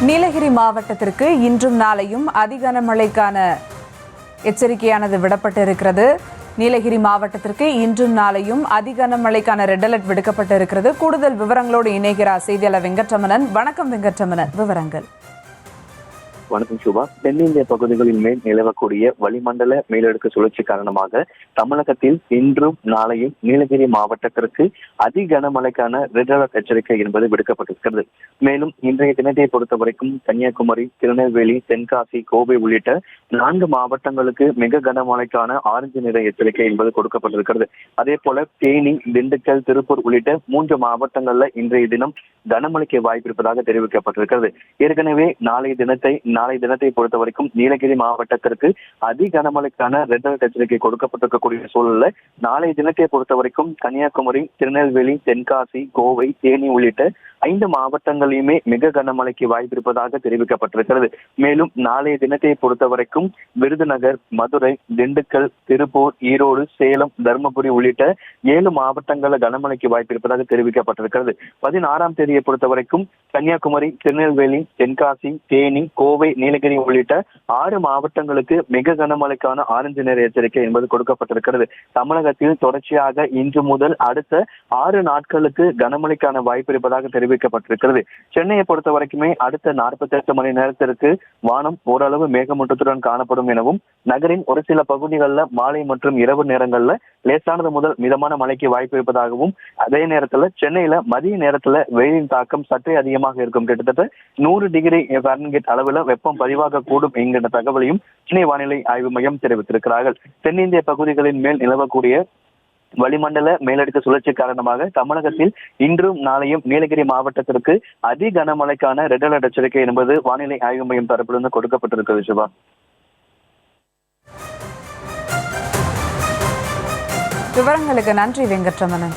நீலகிரி மாவட்டத்திற்கு இன்றும் நாளையும் அதிகனமழைக்கான எச்சரிக்கையானது விடப்பட்டிருக்கிறது. நீலகிரி மாவட்டத்திற்கு இன்றும் நாளையும் அதிகனமழைக்கான ரெட் அலர்ட் விடுக்கப்பட்டிருக்கிறது. கூடுதல் விவரங்களோடு இணைகிறார் செய்தியாளர் வெங்கட்ரமணன். வணக்கம் வெங்கட்ரமணன், விவரங்கள். வணக்கம் சுபா. தென்னிந்திய பகுதிகளின் மேல் நிலவக்கூடிய வளிமண்டல மேலடுக்கு சுழற்சி காரணமாக தமிழகத்தில் இன்றும் நாளையும் நீலகிரி மாவட்டத்திற்கு அதி கனமழைக்கான ரெட் அலர்ட் எச்சரிக்கை என்பது விடுக்கப்பட்டிருக்கிறது. மேலும் இன்றைய தினத்தை பொறுத்தவரைக்கும் கன்னியாகுமரி, திருநெல்வேலி, தென்காசி, கோவை உள்ளிட்ட 4 மாவட்டங்களுக்கு மிக கனமழைக்கான ஆரஞ்சு நிற எச்சரிக்கை என்பது கொடுக்கப்பட்டிருக்கிறது. அதே போல தேனி, திண்டுக்கல், திருப்பூர் உள்ளிட்ட 3 மாவட்டங்கள்ல இன்றைய தினம் கனமழைக்கு வாய்ப்பு இருப்பதாக தெரிவிக்கப்பட்டிருக்கிறது. ஏற்கனவே நாளை தினத்தை பொறுத்தவரைக்கும் நீலகிரி மாவட்டத்திற்கு அதி கனமழைக்கான ரெட் அலர்ட் எச்சரிக்கை கொடுக்கப்பட்டிருக்கக்கூடிய சூழல்ல நாளைய தினத்தை பொறுத்தவரைக்கும் கன்னியாகுமரி, திருநெல்வேலி, தென்காசி, கோவை, தேனி உள்ளிட்ட 5 மாவட்டங்களையுமே மிக கனமழைக்கு வாய்ப்பு இருப்பதாக தெரிவிக்கப்பட்டிருக்கிறது. மேலும் நாளைய தினத்தை பொறுத்தவரைக்கும் விருதுநகர், மதுரை, திண்டுக்கல், திருப்பூர், ஈரோடு, சேலம், தருமபுரி உள்ளிட்ட 7 மாவட்டங்கள்ல கனமழைக்கு வாய்ப்பு இருப்பதாக தெரிவிக்கப்பட்டிருக்கிறது. 16ஆம் தேதியை பொறுத்தவரைக்கும் கன்னியாகுமரி, திருநெல்வேலி, தென்காசி, தேனி, கோவை, நீலகிரி உள்ளிட்ட 6 மாவட்டங்களுக்கு மிக கனமழைக்கான ஆரஞ்சு நிற எச்சரிக்கை என்பது கொடுக்கப்பட்டிருக்கிறது. தமிழகத்தில் தொடர்ச்சியாக இன்று முதல் அடுத்த 6 நாட்களுக்கு கனமழைக்கான வாய்ப்பு இருப்பதாக தெரிவிக்கப்பட்டிருக்கிறது. சென்னையை பொறுத்த வரைக்குமே அடுத்த 48 மணி நேரத்திற்கு வானம் ஓரளவு மேகமூட்டத்துடன் காணப்படும் எனவும், நகரின் ஒரு சில பகுதிகளில் மாலை மற்றும் இரவு நேரங்களில் லேசானது முதல் மிதமான மழைக்கு வாய்ப்பு இருப்பதாகவும், அதே நேரத்தில் சென்னையில மதிய நேரத்தில் வெயிலின் தாக்கம் சற்றே அதிகமாக இருக்கும். கிட்டத்தட்ட 100 டிகிரி ஃபாரன்ஹீட் அளவில் வெப்பம் பதிவாக கூடும் என்கிற தகவலையும் சென்னை வானிலை ஆய்வு மையம் தெரிவித்திருக்கிறார்கள். தென்னிந்திய பகுதிகளின் மேல் நிலவக்கூடிய வளிமண்டல மேலடுக்கு சுழற்சி காரணமாக தமிழகத்தில் இன்றும் நாளையும் நீலகிரி மாவட்டத்திற்கு அதி கனமழைக்கான ரெட் அலர்ட் எச்சரிக்கை என்பது வானிலை ஆய்வு மையம் தரப்பிலிருந்து கொடுக்கப்பட்டிருக்கிறது. சிவா, விவரங்களுக்கு நன்றி வெங்கட்ரமணன்.